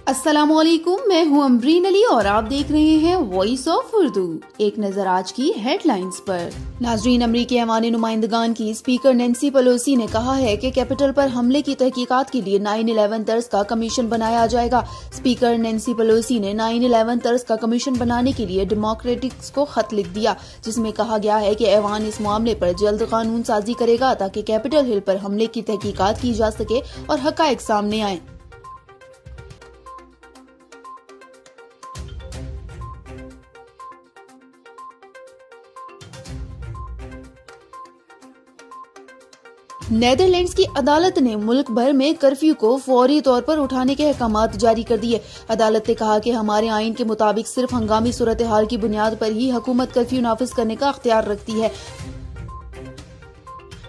अस्सलामुअलैकुम, मैं हूं अमरीन अली और आप देख रहे हैं वॉइस ऑफ उर्दू। एक नजर आज की हेडलाइंस पर। नाजरीन, अमरीकी ऐवान नुमाइंदगान की स्पीकर नैन्सी पेलोसी ने कहा है कि कैपिटल पर हमले की तहकीकात के लिए 9/11 तर्ज का कमीशन बनाया जाएगा। स्पीकर नैन्सी पेलोसी ने 9/11 तर्ज का कमीशन बनाने के लिए डेमोक्रेटिक्स को खत लिख दिया, जिसमें कहा गया है कि ऐवान इस मामले पर जल्द कानून साजी करेगा ताकि कैपिटल हिल पर हमले की तहकीकात की जा सके और हकायक सामने आए। नेदरलैंड्स की अदालत ने मुल्क भर में कर्फ्यू को फौरी तौर पर उठाने के अहकामात जारी कर दिए। अदालत ने कहा कि हमारे आइन के मुताबिक सिर्फ हंगामी सूरत हाल की बुनियाद पर ही हुकूमत कर्फ्यू नाफिज करने का अख्तियार रखती है।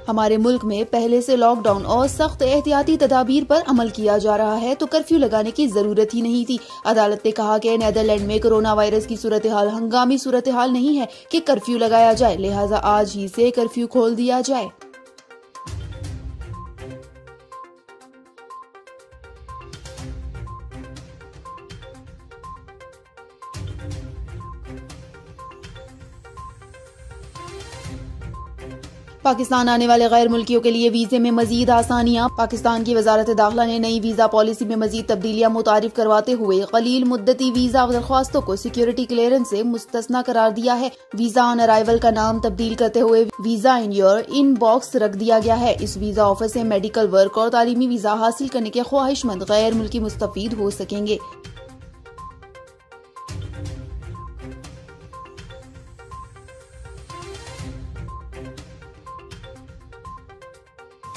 हमारे मुल्क में पहले से लॉकडाउन और सख्त एहतियाती तदाबीर पर अमल किया जा रहा है, तो कर्फ्यू लगाने की जरूरत ही नहीं थी। अदालत ने कहा कि नेदरलैंड में कोरोना वायरस की सूरत हाल हंगामी सूरत हाल नहीं है कि कर्फ्यू लगाया जाए, लिहाजा आज ही से कर्फ्यू खोल दिया जाए। पाकिस्तान आने वाले गैर मुल्कियों के लिए वीजे में मजीद आसानियां। पाकिस्तान की वजारत दाखिला ने नई वीजा पॉलिसी में मजीद तब्दीलियां मुतारिफ करवाते हुए कलील मुद्दती वीजा दरख्वास्तों को सिक्योरिटी क्लियरेंस से मुस्तस्ना करार दिया है। वीजा ऑन अराइवल का नाम तब्दील करते हुए वीजा इन योर इनबॉक्स रख दिया गया है। इस वीजा ऑफर से मेडिकल वर्क और तालीमी वीजा हासिल करने के ख्वाहिशमंद गैर मुल्की मुस्तफीद हो सकेंगे।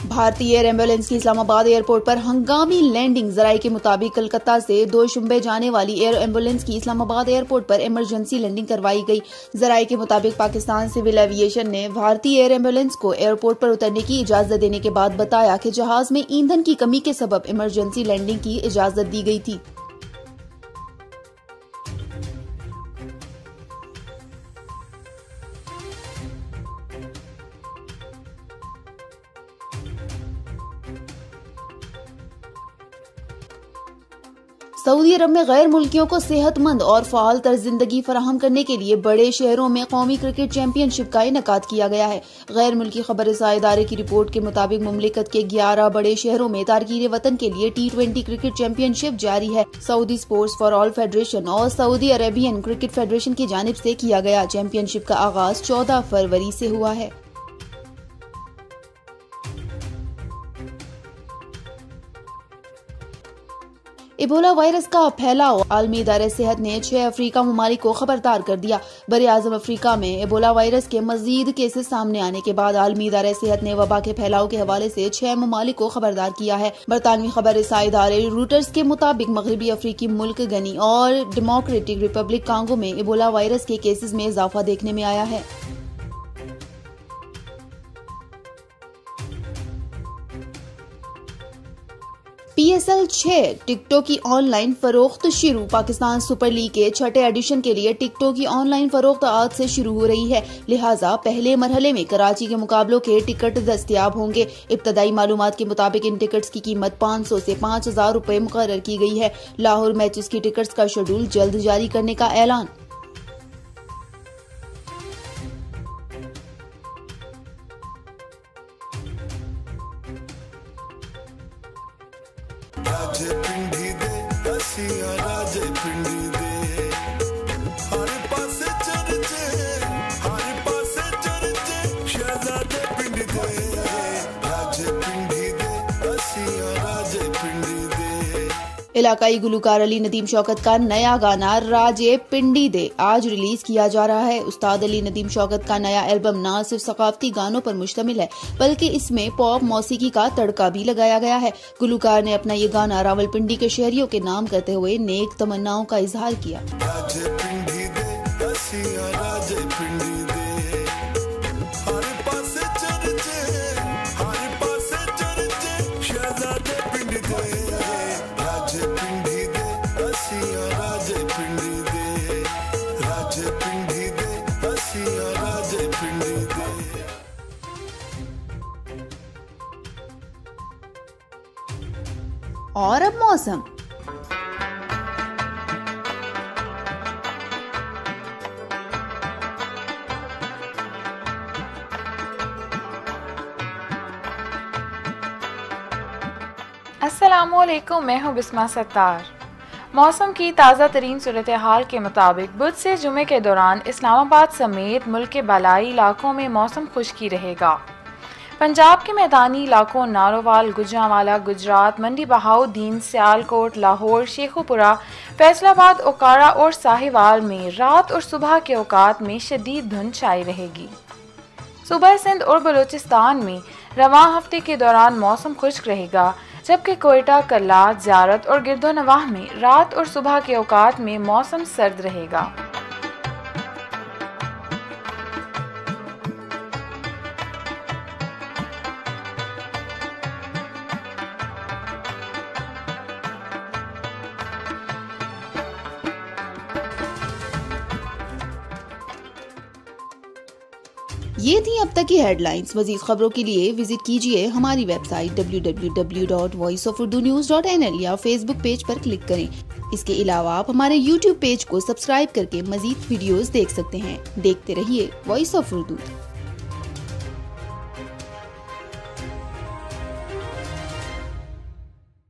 भारतीय एयर एम्बुलेंस की इस्लामाबाद एयरपोर्ट पर हंगामी लैंडिंग। जराये के मुताबिक कलकत्ता से 2 शुंबे जाने वाली एयर एम्बुलेंस की इस्लामाबाद एयरपोर्ट पर इमरजेंसी लैंडिंग करवाई गई। जराये के मुताबिक पाकिस्तान सिविल एविएशन ने भारतीय एयर एम्बुलेंस को एयरपोर्ट पर उतरने की इजाजत देने के बाद बताया कि जहाज में ईंधन की कमी के सबब इमरजेंसी लैंडिंग की इजाजत दी गई थी। सऊदी अरब में गैर मुल्कियों को सेहतमंद और फाल तर्ज जिंदगी फराहम करने के लिए बड़े शहरों में कौमी क्रिकेट चैंपियनशिप का इनेकाद किया गया है। गैर मुल्की खबरसां इदारे की रिपोर्ट के मुताबिक मुमलिकत के 11 बड़े शहरों में तारकीन वतन के लिए T20 क्रिकेट चैंपियनशिप जारी है। Saudi sports for all federation और सऊदी अरेबियन क्रिकेट फेडरेशन की जानिब से किया गया। चैंपियनशिप का आगाज 14 फरवरी से हुआ है। इबोला वायरस का फैलाव। आलमी इदारे सेहत ने 6 अफ्रीका ममालिक को खबरदार कर दिया। बरे आजम अफ्रीका में इबोला वायरस के मजीद केसेस सामने आने के बाद आलमी इदारे सेहत ने वबा के फैलाव के हवाले से 6 ममालिक को खबरदार किया है। बरतानवी खबरसां इदारे रूटर्स के मुताबिक मगरबी अफ्रीकी मुल्क गनी और डेमोक्रेटिक रिपब्लिक कांगो में इबोला वायरस के केसेस में इजाफा देखने में आया है। PSL 6 टिकटों की ऑनलाइन फरोख्त शुरू। पाकिस्तान सुपर लीग के 6ठे एडिशन के लिए टिकटों की ऑनलाइन फरोख्त आज से शुरू हो रही है, लिहाजा पहले मरहले में कराची के मुकाबलों के टिकट दस्तयाब होंगे। इब्तदाई मालूमात के मुताबिक इन टिकट्स की कीमत 500 से 5000 रुपए मुकर्रर की गई है। लाहौर मैचेस की टिकट्स का शेड्यूल जल्द जारी करने का ऐलान। राजे पिंडी दे असिया राजे पिंडी दे हर पासे चर्चे शहजादे पिंडी दे राजे पिंडी दे असिया राजे पिंडी दे। इलाकाई गुलकार अली नदीम शौकत का नया गाना राजे पिंडी दे आज रिलीज किया जा रहा है। उस्ताद अली नदीम शौकत का नया एल्बम न सिर्फ सकाफती गानों पर मुश्तमिल है, बल्कि इसमें पॉप मौसीकी का तड़का भी लगाया गया है। गुलकार ने अपना ये गाना रावलपिंडी के शहरियों के नाम करते हुए नेक तमन्नाओं का इजहार किया। राजे पिंडी दे असिया राजे पिंडी दे हर पासे चर्चे शहजादे पिंडी दे राजे पिंडी दे असिया राजे पिंडी दे राजे पिंडी दे असिया राजे पिंडी दे। और अब मौसम। अस्सलामुअलैकुम, मैं हूँ बिस्मा सत्तार। मौसम की ताज़ा तरीन सूरत हाल के मुताबिक बुध से जुमे के दौरान इस्लामाबाद समेत मुल्क के बालाई इलाकों में मौसम खुश्की रहेगा। पंजाब के मैदानी इलाकों नारोवाल, गुजरांवाला, गुजरात, मंडी बहाउद्दीन, सियालकोट, लाहौर, शेखुपुरा, फैसलाबाद, ओकारा और साहिवाल में रात और सुबह के औकात में शदीद धुंध छाई रहेगी। सूबा सिंध और बलूचिस्तान में रवां हफ्ते के दौरान मौसम खुश्क रहेगा, जबकि कोयटा, कल्लात, ज़ियारत और गिरदोनवाह में रात और सुबह के औकात में मौसम सर्द रहेगा। ये थी अब तक की हेडलाइंस। मजीद खबरों के लिए विजिट कीजिए हमारी वेबसाइट www.voiceofurdunews.nl या फेसबुक पेज पर क्लिक करें। इसके अलावा आप हमारे यूट्यूब पेज को सब्सक्राइब करके मजीद वीडियोस देख सकते हैं। देखते रहिए वॉइस ऑफ उर्दू।